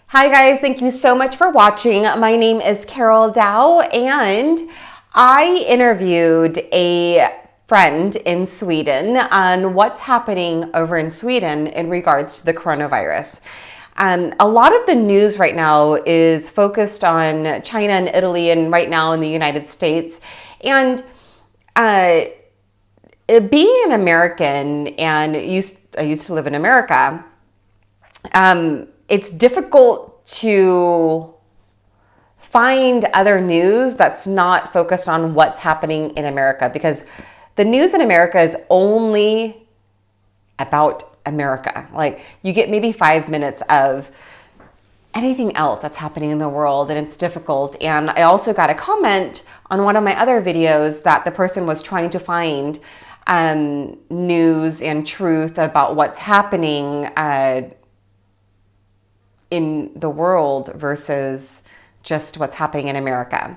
Hi guys, thank you so much for watching. My name is Carol Dow and I interviewed a friend in Sweden on what's happening over in Sweden in regards to the coronavirus. A lot of the news right now is focused on China and Italy and right now in the United States. And being an American and I used to live in America, it's difficult to find other news that's not focused on what's happening in America because the news in America is only about America. Like you get maybe 5 minutes of anything else that's happening in the world and it's difficult. And I also got a comment on one of my other videos that the person was trying to find news and truth about what's happening in the world versus just what's happening in America.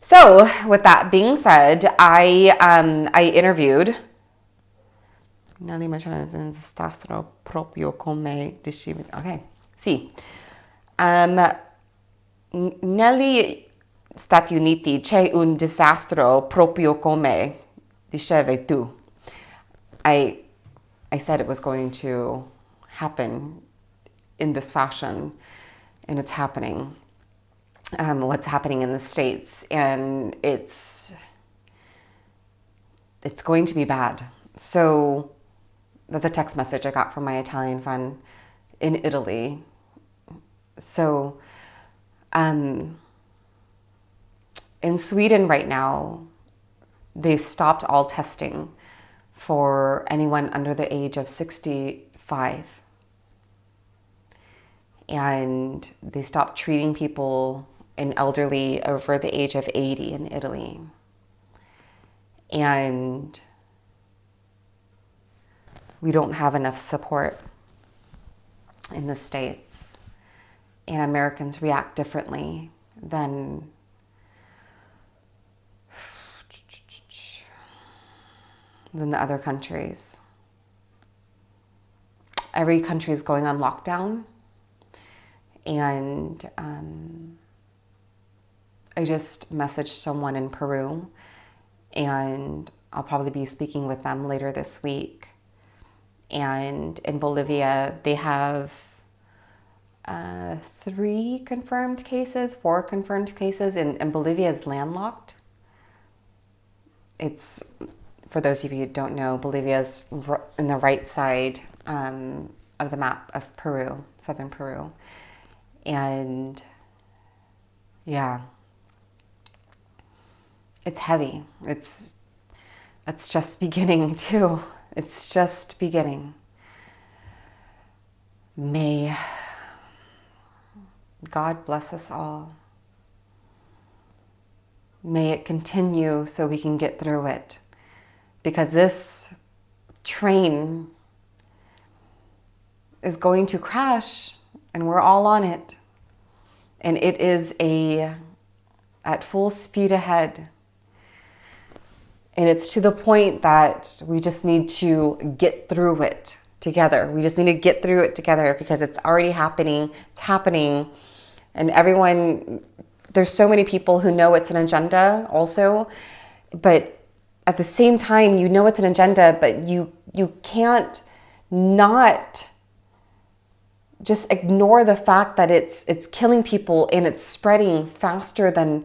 So with that being said, I interviewed Nelly Machado proprio come okay. Sì. Negli Stati Uniti c'è un disastro proprio come dicevi tu. I said it was going to happen in this fashion, and it's happening. What's happening in the States, and it's going to be bad. So that's a text message I got from my Italian friend in Italy. So in Sweden right now, they've stopped all testing for anyone under the age of 65. And they stopped treating people and elderly over the age of 80 in Italy. And we don't have enough support in the States. And Americans react differently than the other countries. Every country is going on lockdown. And I just messaged someone in Peru, and I'll probably be speaking with them later this week. And in Bolivia, they have 4 confirmed cases, and Bolivia is landlocked. It's, for those of you who don't know, Bolivia is in the right side of the map of Peru, southern Peru. And yeah, it's heavy. It's just beginning too. It's just beginning. May God bless us all. May it continue so we can get through it. Because this train is going to crash and we're all on it. And it is at full speed ahead. And it's to the point that we just need to get through it together. We just need to get through it together because it's already happening. It's happening. And everyone, there's so many people who know it's an agenda also. But at the same time, you know it's an agenda, but you can't not just ignore the fact that it's killing people and it's spreading faster than,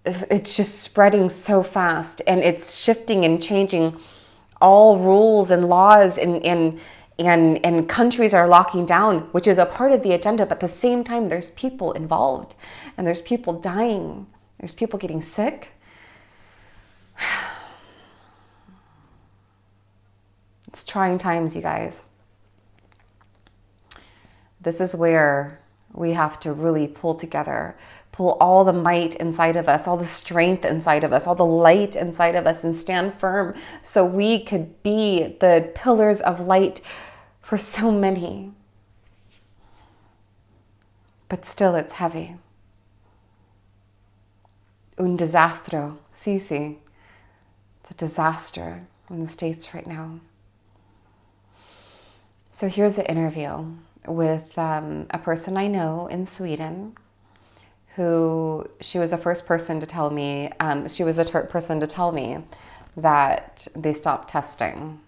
it's just spreading so fast, and it's shifting and changing all rules and laws, and countries are locking down, which is a part of the agenda, but at the same time there's people involved and there's people dying, there's people getting sick. It's trying times, you guys. This is where we have to really pull together, pull all the might inside of us, all the strength inside of us, all the light inside of us, and stand firm so we could be the pillars of light for so many. But still, it's heavy. Un disastro. Sí, sí. It's a disaster in the States right now. So here's the interview with a person I know in Sweden who she was the first person to tell me, she was the person to tell me that they stopped testing.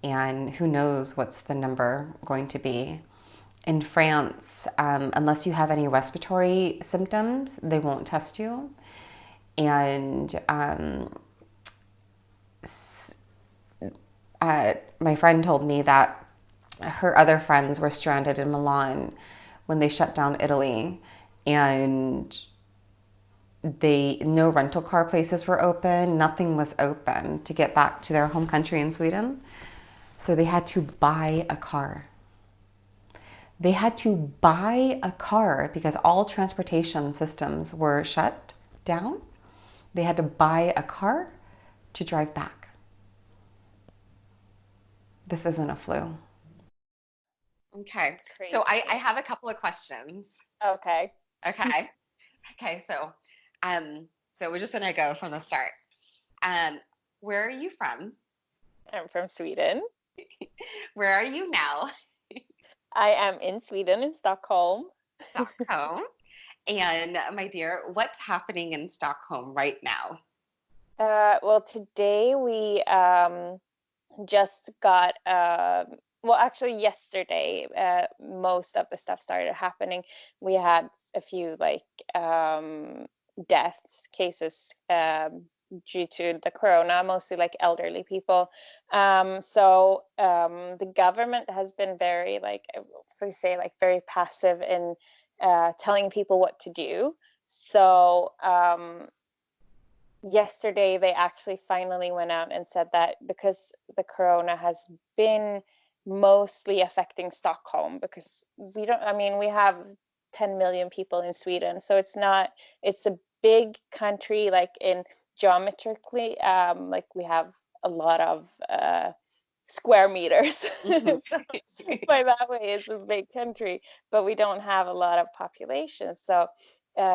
And who knows what's the number going to be. In France, unless you have any respiratory symptoms, they won't test you. And my friend told me that her other friends were stranded in Milan when they shut down Italy, and no rental car places were open, nothing was open to get back to their home country in Sweden. So they had to buy a car. They had to buy a car because all transportation systems were shut down. They had to buy a car to drive back. This isn't a flu. Okay, so Crazy. I have a couple of questions. Okay. Okay, okay, so we're just gonna go from the start. Um, where are you from? I'm from Sweden. Where are you now? I am in Sweden, in Stockholm. Stockholm. And my dear, what's happening in Stockholm right now? Well, today we just got well, actually yesterday, most of the stuff started happening. We had a few like deaths cases due to the corona, mostly like elderly people. The government has been very like, we say, like very passive in telling people what to do. So yesterday they actually finally went out and said that because the corona has been mostly affecting Stockholm, because we don't, I mean, we have 10 million people in Sweden, so it's not, it's a big country, like in geometrically, like we have a lot of square meters. Mhm. So by that way, it's a big country, but we don't have a lot of population. So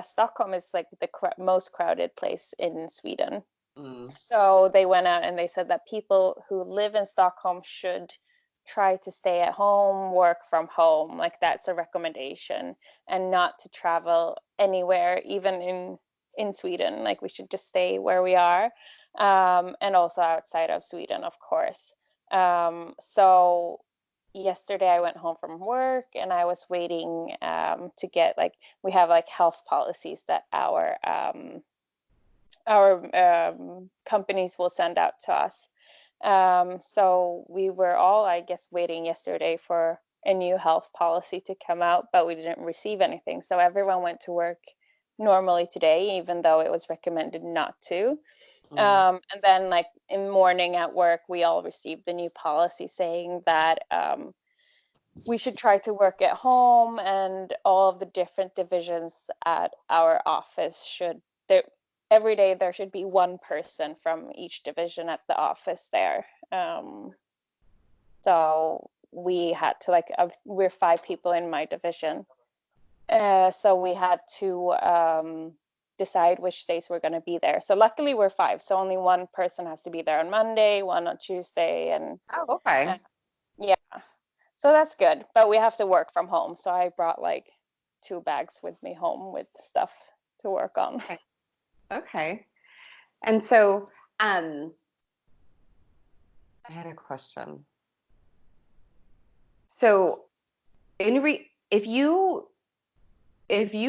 Stockholm is like the most crowded place in Sweden. Mm, So they went out and they said that people who live in Stockholm should try to stay at home, work from home. Like that's a recommendation, and not to travel anywhere, even in Sweden. Like we should just stay where we are, and also outside of Sweden, of course. So yesterday I went home from work and I was waiting to get, like, we have like health policies that our companies will send out to us. So we were all, I guess, waiting yesterday for a new health policy to come out, but we didn't receive anything. So everyone went to work normally today, even though it was recommended not to. mm. And then, like in morning at work, we all received the new policy saying that we should try to work at home, and all of the different divisions at our office should there every day there should be one person from each division at the office there. So we had to, like, we're 5 people in my division, so we had to decide which days we're going to be there. So luckily we're 5, so only one person has to be there on Monday, one on Tuesday, and Oh, uh, okay. yeah. So that's good, but we have to work from home. So I brought like 2 bags with me home with stuff to work on. Okay. Okay. And so, I had a question. So, if you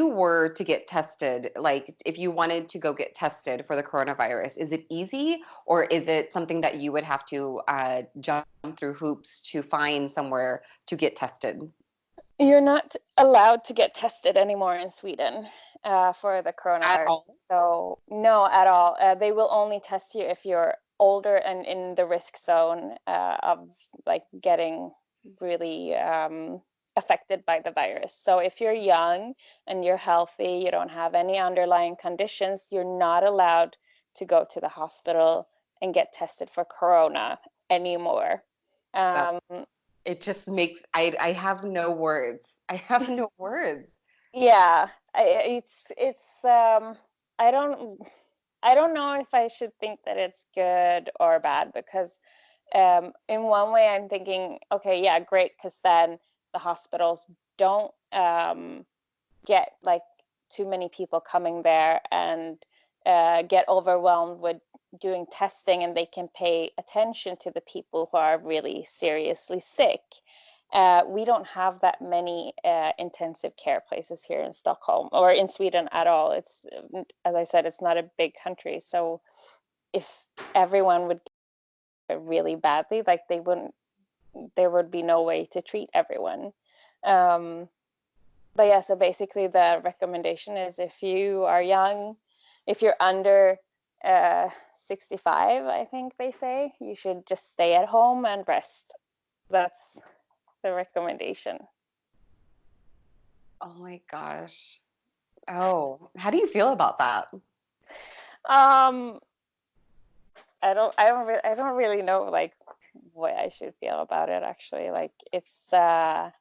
were to get tested, like if you wanted to go get tested for the coronavirus, is it easy or is it something that you would have to jump through hoops to find somewhere to get tested? You're not allowed to get tested anymore in Sweden for the At coronavirus. all? So no, at all. They will only test you if you're older and in the risk zone of like getting really affected by the virus. So if you're young and you're healthy, you don't have any underlying conditions, you're not allowed to go to the hospital and get tested for corona anymore. That Um, it just makes I have no words. I have no words. Yeah, it's I don't I don't know if I should think that it's good or bad, because in one way I'm thinking, okay, yeah, great, because then the hospitals don't get like too many people coming there and get overwhelmed with doing testing, and they can pay attention to the people who are really seriously sick. We don't have that many intensive care places here in Stockholm or in Sweden at all. It's, as I said, it's not a big country. So if everyone would get it really badly, like there would be no way to treat everyone. But yeah, so basically the recommendation is if you are young, if you're under 65, I think they say, you should just stay at home and rest. That's the recommendation. Oh my gosh. Oh, how do you feel about that? Um, I don't really know like what I should feel about it actually. Like it's I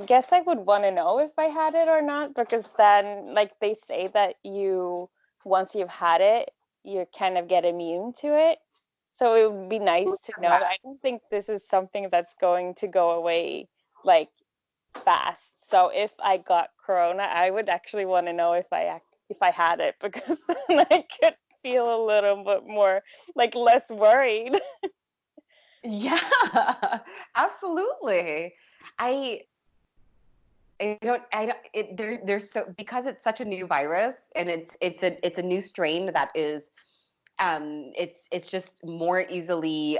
guess I would want to know if I had it or not, because then like they say that you once you've had it, you kind of get immune to it. So it would be nice to know. I don't think this is something that's going to go away like fast. So if I got corona, I would actually want to know if I had it, because then I could feel a little bit more like less worried. Yeah, absolutely. I there's so because it's such a new virus and it's a new strain that is it's just more easily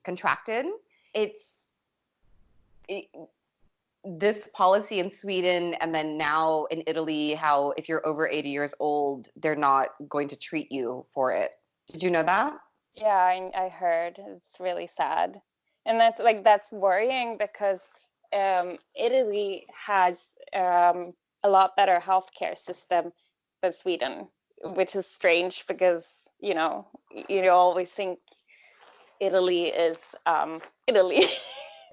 contracted. It's it, this policy in Sweden and then now in Italy, how if you're over 80 years old, they're not going to treat you for it. Did you know that? Yeah, I heard. It's really sad. And that's worrying because Italy has a lot better healthcare system than Sweden, which is strange because, you always think Italy is Italy.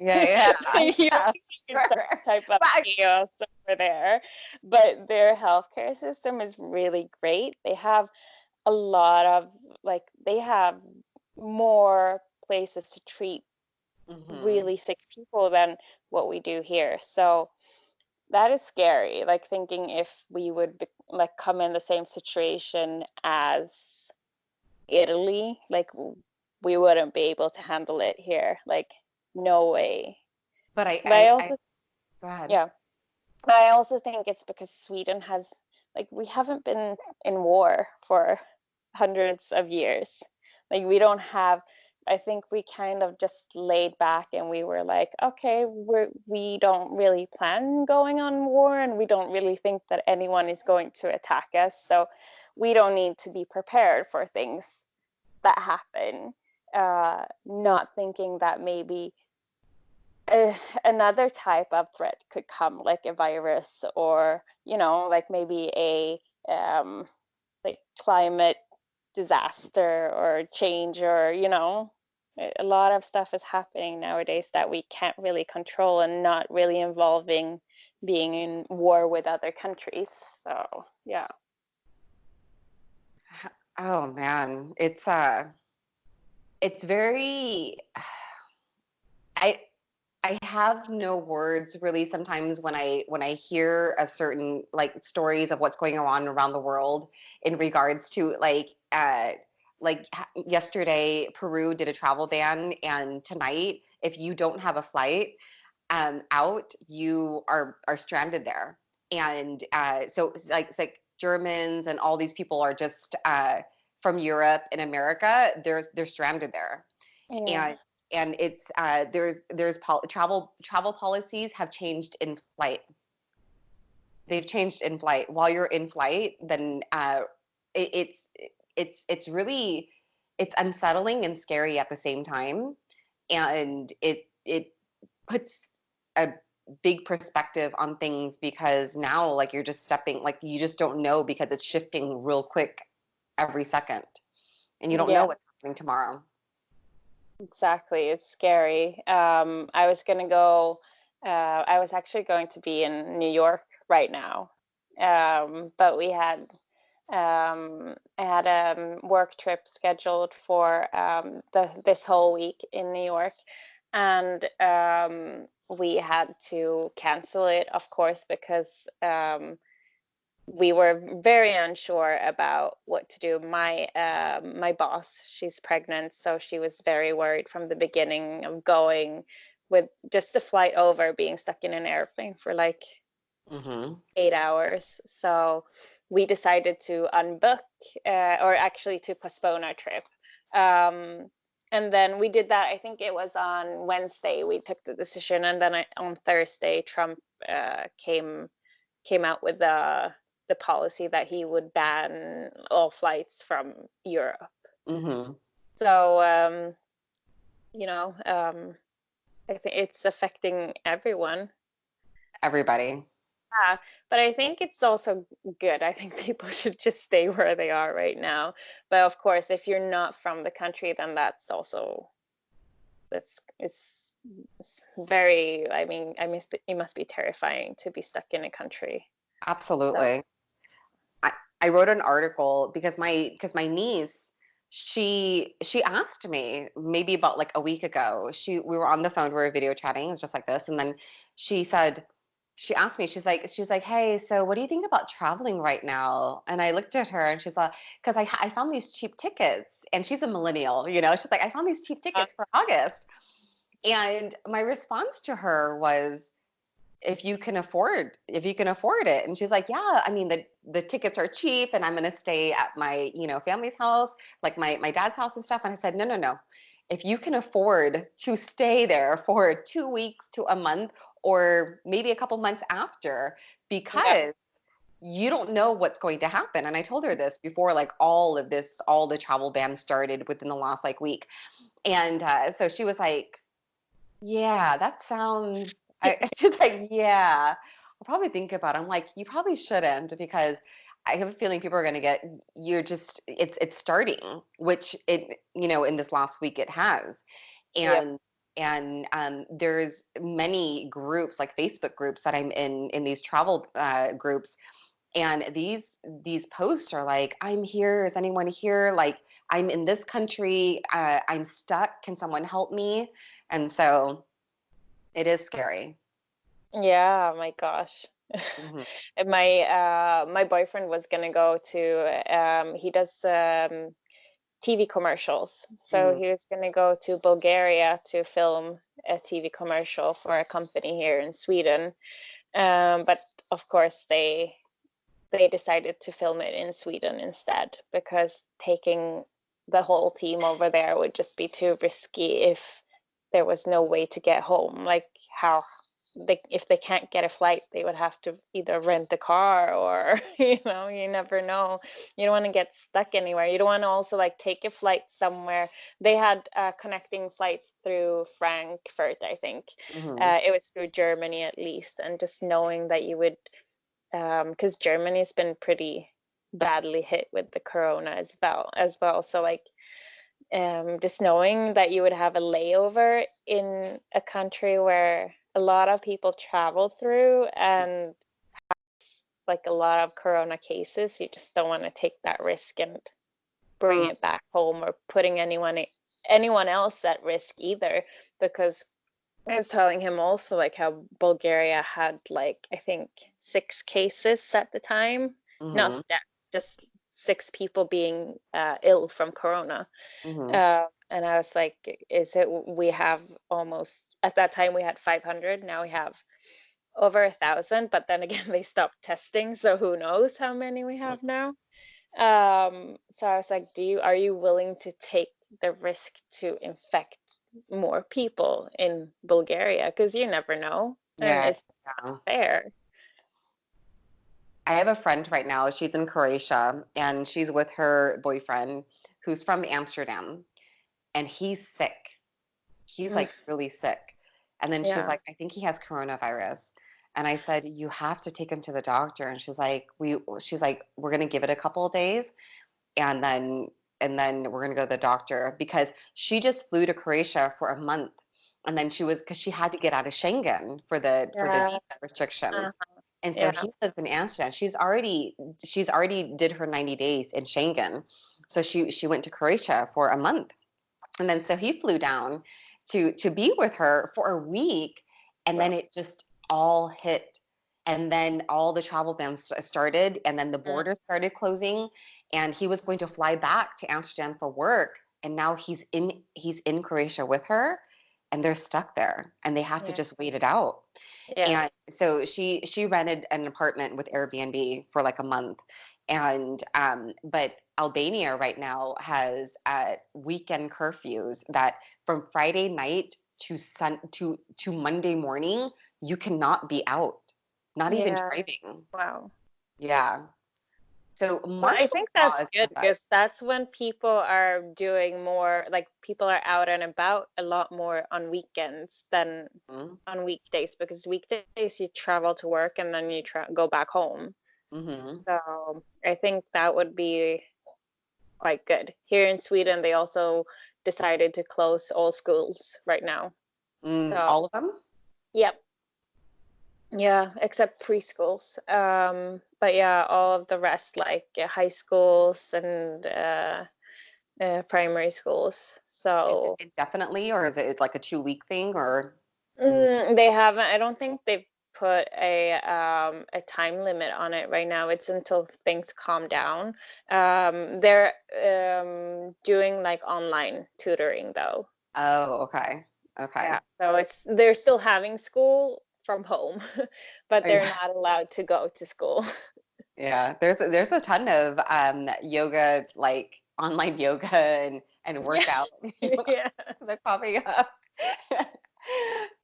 Yeah, yeah, You yeah, think it's some sure. type of But chaos over there, but their healthcare system is really great. They have a lot of they have more places to treat mhm. really sick people than what we do here. So that is scary. Like thinking if we would like come in the same situation as Italy, like we wouldn't be able to handle it here. Like no way. But But I I also, go ahead. yeah, I also think it's because Sweden has like we haven't been in war for hundreds of years. Like we don't have I think we kind of just laid back and we were like, okay, we don't really plan going on war, and we don't really think that anyone is going to attack us. So we don't need to be prepared for things that happen. Not thinking that maybe another type of threat could come, like a virus, or like maybe a like climate disaster or change, or a lot of stuff is happening nowadays that we can't really control, and not really involving being in war with other countries. So yeah. Oh man, it's very I I have no words really sometimes when I hear of certain like stories of what's going on around the world in regards to yesterday Peru did a travel ban, and tonight if you don't have a flight out, you are stranded there. And so it's like Germans and all these people are just from Europe and America. They're stranded there, Yeah. and it's travel policies have changed in flight. They've changed in flight. While you're in flight, then it, it's it's really it's unsettling and scary at the same time, and it puts a big perspective on things, because now like you're just stepping like you just don't know, because it's shifting real quick every second, and you don't know Yeah, what's happening tomorrow. exactly. It's scary. I was gonna go. I was actually going to be in New York right now, but I had a work trip scheduled for this whole week in New York, and we had to cancel it, of course, because we were very unsure about what to do. My boss, she's pregnant, so she was very worried from the beginning of going with just the flight over, being stuck in an airplane for like Mm-hmm. 8 hours. So we decided to unbook, or actually to postpone our trip. Um, and then we did that. I think it was on Wednesday we took the decision, and then on Thursday Trump came out with the policy that he would ban all flights from Europe. Mm-hmm. So you know, I think it's affecting everyone. Everybody. Yeah, but I think it's also good. I think people should just stay where they are right now. But of course, if you're not from the country, then that's also that's it's very, I mean, it must be terrifying to be stuck in a country. So Absolutely. I, I wrote an article because my niece, she asked me maybe about like a week ago. We were on the phone, we were video chatting, just like this, and then she said, she asked me, she's like, hey, so what do you think about traveling right now? And I looked at her and she's like, because I found these cheap tickets, and she's a millennial, you know, she's like, I found these cheap tickets for August. And my response to her was, if you can afford it. And she's like, yeah, I mean, the tickets are cheap, and I'm going to stay at my, you know, family's house, like my dad's house and stuff. And I said, no, no, no, if you can afford to stay there for 2 weeks to a month, or maybe a couple months after, yeah, because you don't know what's going to happen. And I told her this before, like all the travel ban started within the last like week. And so she was like, yeah, that sounds. She's like, yeah, I'll probably think about it. I'm like, you probably shouldn't, because I have a feeling people are going to get. You're just. It's starting, which it, you know, in this last week it has, yep, and there's many groups like Facebook groups that I'm in these travel groups, and these posts are like, I'm here, is anyone here, like I'm in this country, I'm stuck, can someone help me? And so it is scary. yeah. My gosh. Hmm. And my boyfriend was gonna go to he does TV commercials. So Mm. he was gonna go to Bulgaria to film a TV commercial for a company here in Sweden. But of course they decided to film it in Sweden instead, because taking the whole team over there would just be too risky if there was no way to get home. Like how if they can't get a flight, they would have to either rent a car or you never know. You don't want to get stuck anywhere. You don't want to also like take a flight somewhere. They had connecting flights through Frankfurt, I think. Hmm. It was through Germany at least, and just knowing that you would, because Germany's been pretty badly hit with the corona as well. So like, just knowing that you would have a layover in a country where a lot of people travel through, and like a lot of corona cases, you just don't want to take that risk and bring it back home, or putting anyone else at risk either, because I was telling him also like how Bulgaria had like I think 6 cases at the time, not Hmm. deaths, just 6 people being ill from corona. Hmm. And I was like, is it we have almost at that time we had 500, now we have over 1,000, but then again they stopped testing, so who knows how many we have now. So I was like, are you willing to take the risk to infect more people in Bulgaria? Because you never know, and Yeah. it's not Yeah. fair. I have a friend right now. She's in Croatia, and she's with her boyfriend who's from Amsterdam, and he's sick. He's Mm, like really sick. And then she's yeah, like, I think he has coronavirus. And I said, you have to take him to the doctor. And she's like, we're gonna give it a couple of days, and then we're gonna go to the doctor, because she just flew to Croatia for a month. And then because she had to get out of Schengen for the yeah, visa restrictions. And so yeah, he lives in Amsterdam. She's already did her 90 days in Schengen. So she went to Croatia for a month. And then so he flew down to be with her for a week, and then Well, it just all hit. And then all the travel bans started, and then the mm, borders started closing, and he was going to fly back to Amsterdam for work, and now he's in Croatia with her, and they're stuck there, and they have to yeah, just wait it out. yeah, And so she rented an apartment with Airbnb for like a month. And but Albania right now has weekend curfews that from Friday night to Monday morning, you cannot be out, not even yeah. driving. Wow. Yeah. So Well, I martial think law that's is good perfect. because that's when people are doing more, like people are out and about a lot more on weekends than on weekdays because weekdays you travel to work and then you go back home. Mm-hmm. So I think that would be quite good. Here in Sweden, they also decided to close all schools right now. So, All of them? yep. Yeah, except preschools. But yeah, all of the rest, like high schools and primary schools. Is it So indefinitely, or is it like a 2 week thing, or? they haven't. I don't think they've put a time limit on it right now. It's until things calm down. They're doing like online tutoring though. Oh, okay. Yeah, Okay. so it's they're still having school from home, but I know. they're not allowed to go to school. Yeah, there's a ton of yoga, like online yoga and Yeah, workout yeah, that popping up.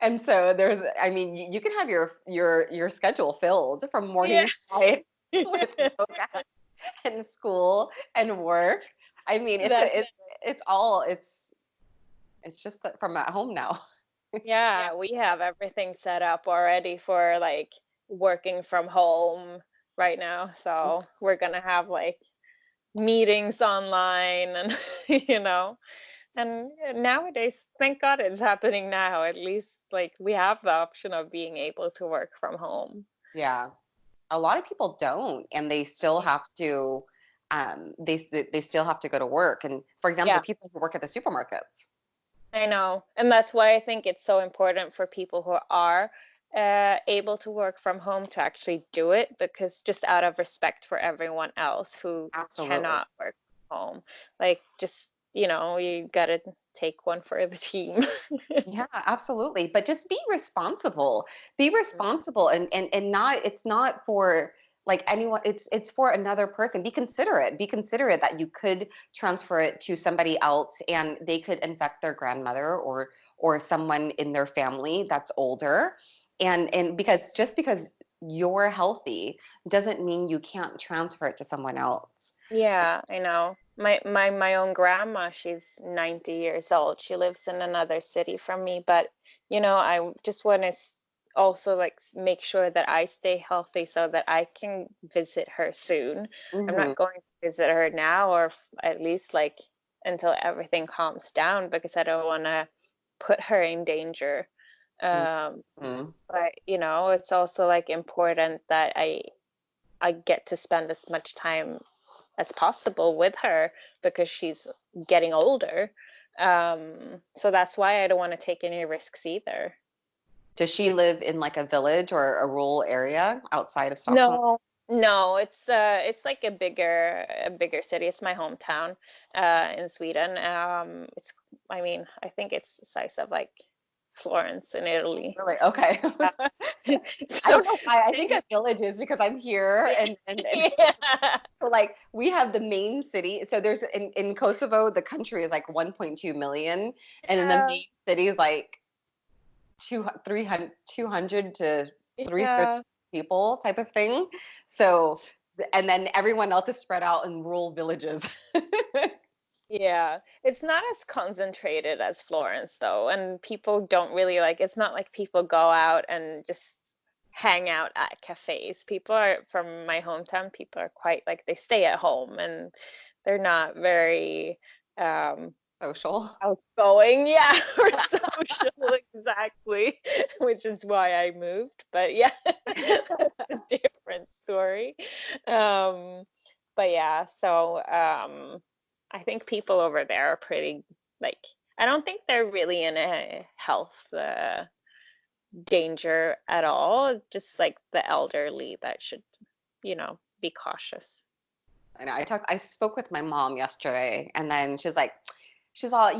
And so I mean, you can have your schedule filled from morning yeah. to night with yoga and school and work. I mean, That's it's just that from at home now. yeah, we have everything set up already for like working from home right now. So we're gonna have like meetings online and you know, and nowadays, thank God it's happening now. At least like we have the option of being able to work from home. Yeah. A lot of people don't, and they still have to they still have to go to work. And for example, Yeah. the people who work at the supermarkets. I know. And that's why I think it's so important for people who are able to work from home to actually do it because just out of respect for everyone else who Absolutely. cannot work from home. Like, just, you know, you gotta take one for the team. Yeah, absolutely. But just be responsible. Be responsible, and not, it's not for like anyone, it's for another person. Be considerate. Be considerate that you could transfer it to somebody else and they could infect their grandmother or someone in their family that's older. And because just because you're healthy doesn't mean you can't transfer it to someone else. Yeah, I know. My own grandma, she's 90 years old. She lives in another city from me, but you know, I just want to also like make sure that I stay healthy so that I can visit her soon. I'm Hmm. not going to visit her now or at least like until everything calms down because I don't want to put her in danger. Um, Hmm. but you know, it's also like important that I get to spend as much time as possible with her because she's getting older. So that's why I don't want to take any risks either. Does she live in like a village or a rural area outside of Stockholm? No, no, it's like a bigger city. It's my hometown in Sweden. It's I mean, I think it's the size of like Florence in Italy. Really? Okay. Uh, I so don't know why. I think of villages because I'm here and yeah. so like we have the main city. So there's in Kosovo, the country is like 1.2 million, and then the Yeah. main city is like 200 to 300 Yeah. people type of thing. So and then everyone else is spread out in rural villages. Yeah, it's not as concentrated as Florence though, and people don't really like it's not like people go out and just hang out at cafes. People are from my hometown, people are quite like they stay at home and they're not very um Social. outgoing, yeah, or social exactly, which is why I moved. But yeah, that's a different story. Um, but yeah, so I think people over there are pretty like I don't think they're really in a health danger at all. Just like the elderly that should, be cautious. And I spoke with my mom yesterday, and then she's all,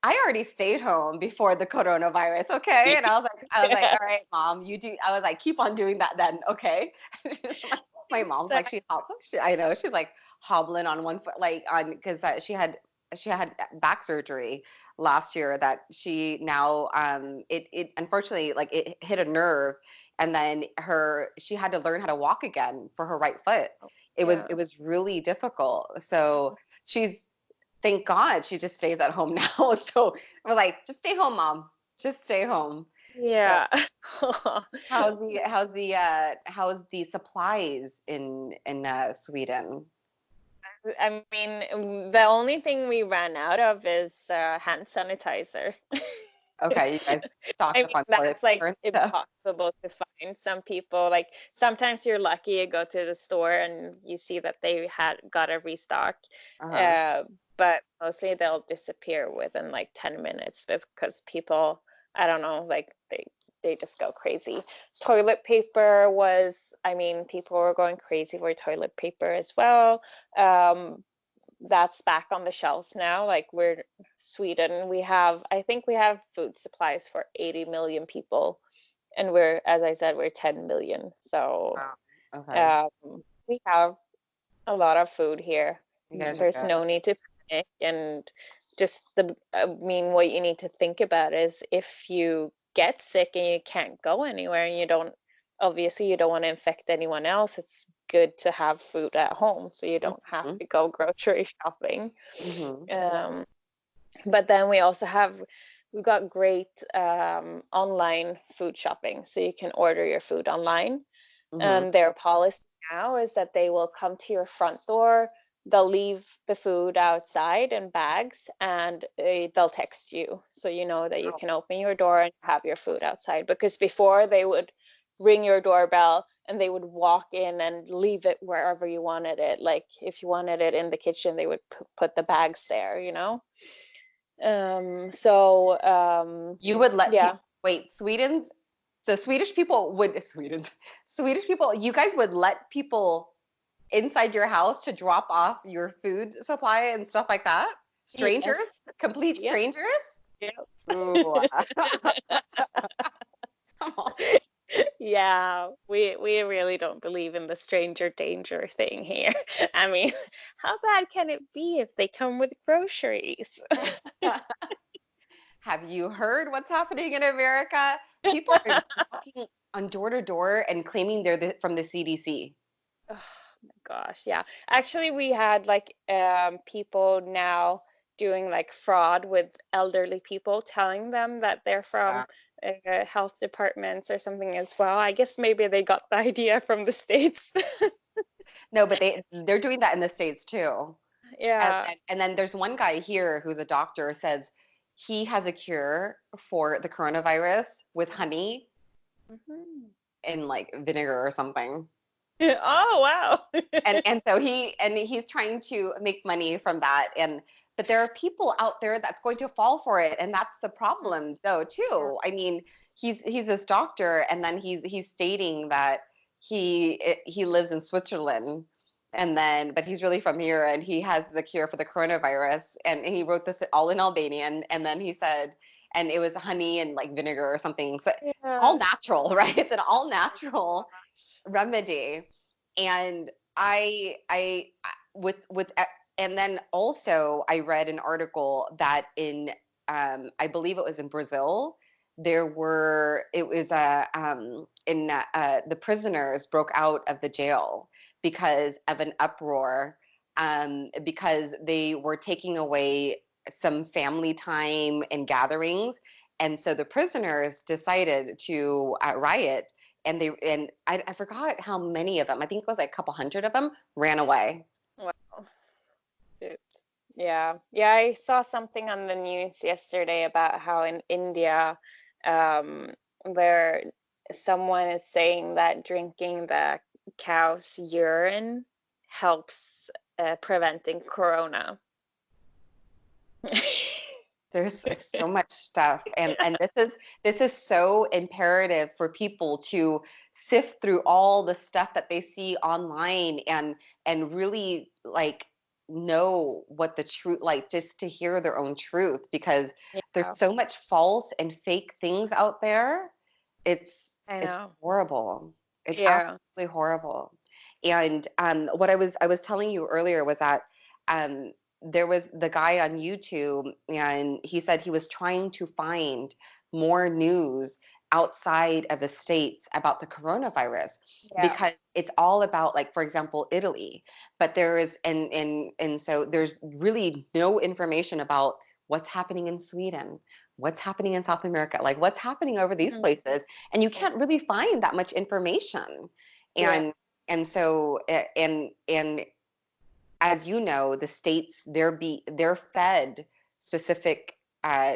I already stayed home before the coronavirus, okay? And I was like, Yeah, all right, mom, you do. I was like, keep on doing that then, okay? My mom's like, exactly. I know, she's like hobbling on one foot, like on because she had back surgery last year that she now it unfortunately like it hit a nerve, and then she had to learn how to walk again for her right foot. it was Yeah. it was really difficult. So she's thank God she just stays at home now. So we're like, just stay home, mom. Just stay home. So Yeah. how's the supplies in Sweden? I mean, the only thing we ran out of is hand sanitizer. Okay, you guys I stocked up mean, on toilet that's like paper and stuff. impossible to find. Some people, like, sometimes you're lucky, you go to the store and you see that they had got a restock. Uh-huh. Uh, but mostly they'll disappear within like 10 minutes because people, I don't know, like they just go crazy. Toilet paper was, I mean, people were going crazy for toilet paper as well. Um, that's back on the shelves now. Like we're Sweden, I think we have food supplies for 80 million people, and we're, as I said, we're 10 million. So Wow. Okay. um, we have a lot of food here. You guys are There's good. no need to panic, and I mean, what you need to think about is if you get sick and you can't go anywhere and obviously you don't want to infect anyone else, it's good to have food at home so you don't have Mm-hmm. to go grocery shopping. Mm-hmm. Um, but then we've got great online food shopping, so you can order your food online. Mm-hmm. And their policy now is that they will come to your front door, they'll leave the food outside in bags, and they'll text you. So you know that you Wow. can open your door and have your food outside. Because before they would ring your doorbell and they would walk in and leave it wherever you wanted it. Like if you wanted it in the kitchen, they would put the bags there. You would let Yeah. people wait, Swedish people would Swedish people, you guys would let people inside your house to drop off your food supply and stuff like that? Strangers? Yes. Complete Yep. strangers? Yep. Ooh. Come on. Yeah, we really don't believe in the stranger danger thing here. I mean, how bad can it be if they come with groceries? Have you heard what's happening in America? People are knocking on door to door and claiming they're from the CDC. Oh my gosh, yeah. Actually, we had like people now doing like fraud with elderly people, telling them that they're from health departments or something as well. I guess maybe they got the idea from the States. No, but they're doing that in the States too. And, Yeah. and and then there's one guy here who's a doctor says he has a cure for the coronavirus with honey Mhm. and like vinegar or something. Oh, wow. And so he's trying to make money from that. And but there are people out there that's going to fall for it, and that's the problem though Yeah. too. I mean, he's this doctor, and then he's stating that he lives in Switzerland, and then but he's really from here, and he has the cure for the coronavirus, and he wrote this all in Albanian, and then he said, and it was honey and like vinegar or something, so all Yeah. natural, right? It's an all Oh natural gosh. remedy. And I with and then also I read an article that in I believe it was in Brazil, it was in the prisoners broke out of the jail because of an uproar, because they were taking away some family time and gatherings, and so the prisoners decided to riot, and I forgot how many of them. I think it was like a couple hundred of them ran away. Wow. Shoot. Yeah. Yeah, I saw something on the news yesterday about how in India, um, there someone is saying that drinking the cow's urine helps preventing corona. There's so much stuff, and this is so imperative for people to sift through all the stuff that they see online and really like know what the truth, like just to hear their own truth, because there's Yeah, so much false and fake things out there. I It's know. horrible. It's Yeah. absolutely horrible. And what I was telling you earlier was that um there was the guy on YouTube, and he said he was trying to find more news outside of the States about the coronavirus, Yeah. because it's all about, like, for example, Italy, but there is and so there's really no information about what's happening in Sweden, what's happening in South America, like what's happening over these Mhm. places, and you can't really find that much information. Yeah. And so and as you know, the states, they're fed specific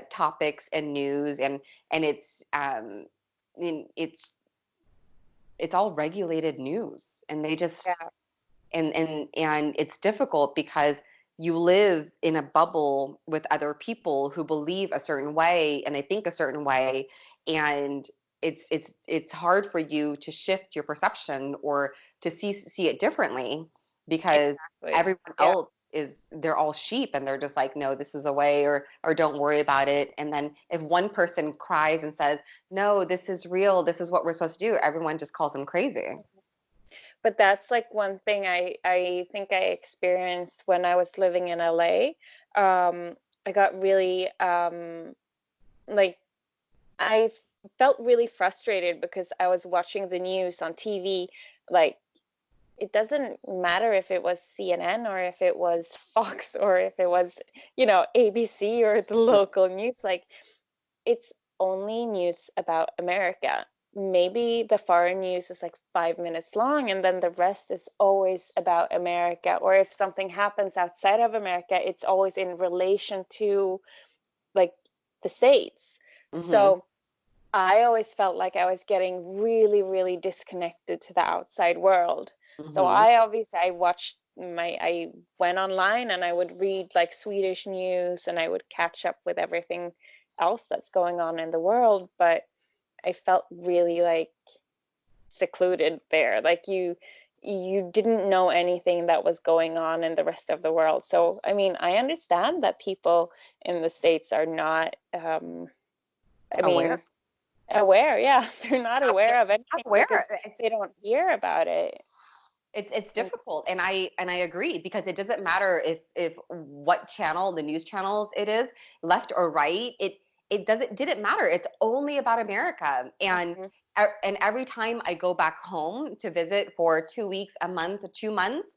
topics and news, and it's it's all regulated news, and they just Yeah. and it's difficult because you live in a bubble with other people who believe a certain way and they think a certain way, and it's hard for you to shift your perception or to see it differently, because Exactly. everyone Yeah. else is, they're all sheep, and they're just like, no, this is a way, or don't worry about it. And then if one person cries and says, no, this is real, this is what we're supposed to do, everyone just calls them crazy. But that's like one thing I think I experienced when I was living in LA. I got really like I felt really frustrated because I was watching the news on TV. Like, it doesn't matter if it was CNN or if it was Fox or if it was, ABC or the local news. Like, it's only news about America. Maybe the foreign news is like 5 minutes long, and then the rest is always about America. Or if something happens outside of America, it's always in relation to like the States. Mm-hmm. So I always felt like I was getting really, really disconnected to the outside world. So Mm-hmm. I went online and I would read like Swedish news and I would catch up with everything else that's going on in the world. But I felt really like secluded there. Like you didn't know anything that was going on in the rest of the world. So, I mean, I understand that people in the States are not, I Aware. mean, aware, yeah. They're not They're aware of not anything aware. because they don't hear about it. It's Mm. difficult, and I agree, because it doesn't matter if what channel, the news channels it is, left or right. It didn't matter. It's only about America, Mhm. and every time I go back home to visit for 2 weeks, a month, 2 months,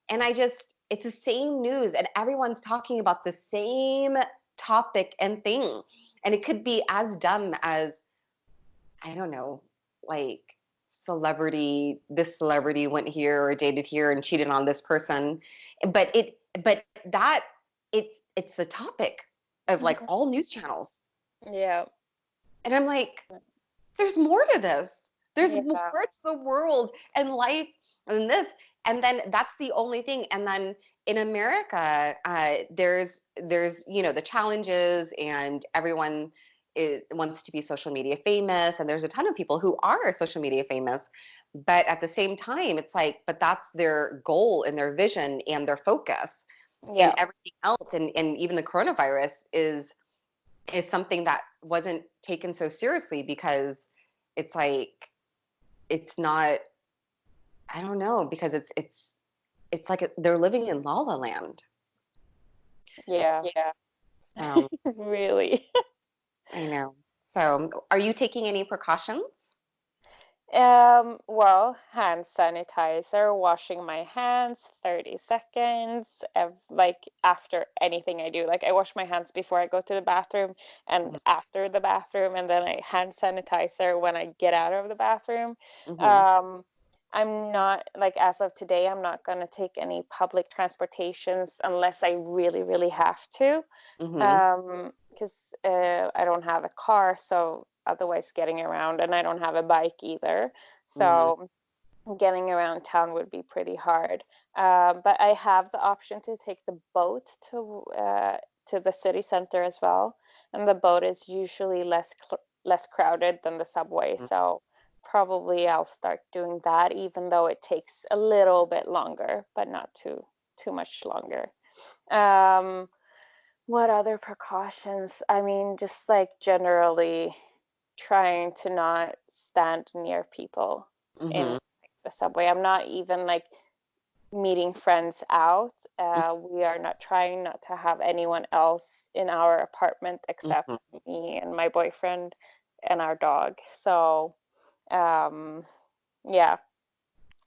and it's the same news, and everyone's talking about the same topic and thing, and it could be as dumb as, I don't know, like this celebrity went here or dated here and cheated on this person. But that it's the topic of like Mhm. all news channels. Yeah. And I'm like, there's more to this. There's more Yeah. to the world and life than this. And then that's the only thing. And then in America, there's the challenges, and everyone wants to be social media famous, and there's a ton of people who are social media famous. But at the same time, it's like, but that's their goal and their vision and their focus, and Yeah. everything else, and even the coronavirus is something that wasn't taken so seriously, because it's like, it's not, I don't know, because it's like they're living in La La Land. Yeah. So Really. I know. So are you taking any precautions? Well, hand sanitizer, washing my hands 30 seconds, like after anything I do. Like I wash my hands before I go to the bathroom and after the bathroom, and then I hand sanitizer when I get out of the bathroom. Mm-hmm. Um, I'm not, like, as of today, I'm not gonna take any public transportations unless I really, really have to. Mm-hmm. Because I don't have a car, so otherwise getting around, and I don't have a bike either. Mm-hmm. So getting around town would be pretty hard. But I have the option to take the boat to the city center as well, and the boat is usually less crowded than the subway. So probably I'll start doing that, even though it takes a little bit longer, but not too much longer. Um, what other precautions? I mean, just like generally trying to not stand near people in Mm-hmm. the subway. I'm not even like meeting friends out. We are not trying not to have anyone else in our apartment except Mm-hmm. me and my boyfriend and our dog. So, um, yeah,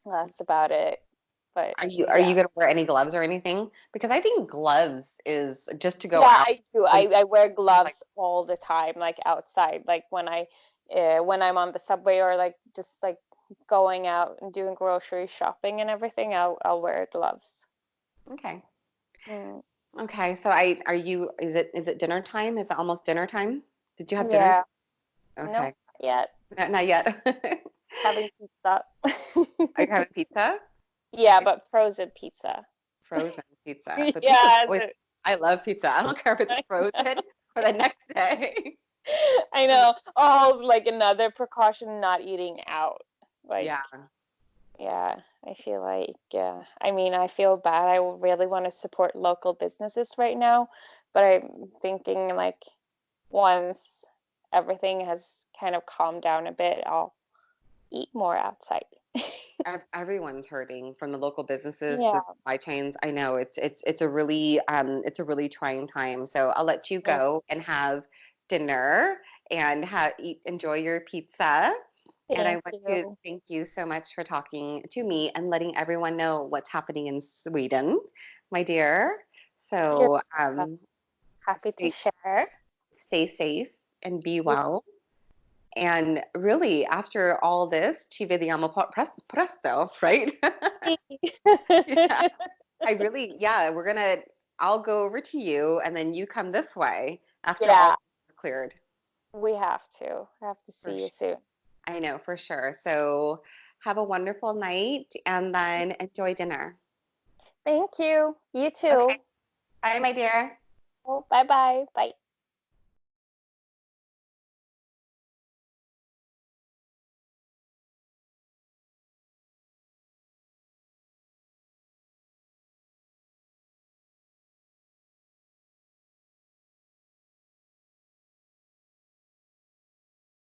that's about it. But Are yeah. you gonna wear any gloves or anything? Because I think gloves is just to go Yeah, out I do. when I wear like gloves all the time, like outside, like when I'm on the subway or like just like going out and doing grocery shopping and everything, I'll wear gloves. okay. Mm. Okay. So are you is it dinner time? Is it almost dinner time? Did you have dinner? Yeah, no, Okay. not yet. Not yet. Having pizza. Are you having pizza? Yeah, but frozen pizza. Frozen pizza. But pizza's Yeah, always, I love pizza. I don't care if it's frozen for the next day. I know. Oh, like another precaution, not eating out. Like, Yeah. yeah, I feel like, I mean, I feel bad. I really want to support local businesses right now, but I'm thinking like once everything has kind of calmed down a bit, I'll eat more outside. Everyone's hurting from the local businesses to Yeah. supply chains. I know it's a really trying time. So I'll let you Mm, go and have dinner and enjoy your pizza. And I thank want to you. thank you so much for talking to me and letting everyone know what's happening in Sweden, my dear. You're So happy to stay share. stay safe and be well. And really, after all this, ci vediamo presto, right? Yeah, I'll go over to you and then you come this way after all Yeah, is cleared. we have to. Have to For see you sure. soon. I know, for sure. So have a wonderful night and then enjoy dinner. Thank you. You Okay. too. Bye, my dear. Oh, bye bye. Bye.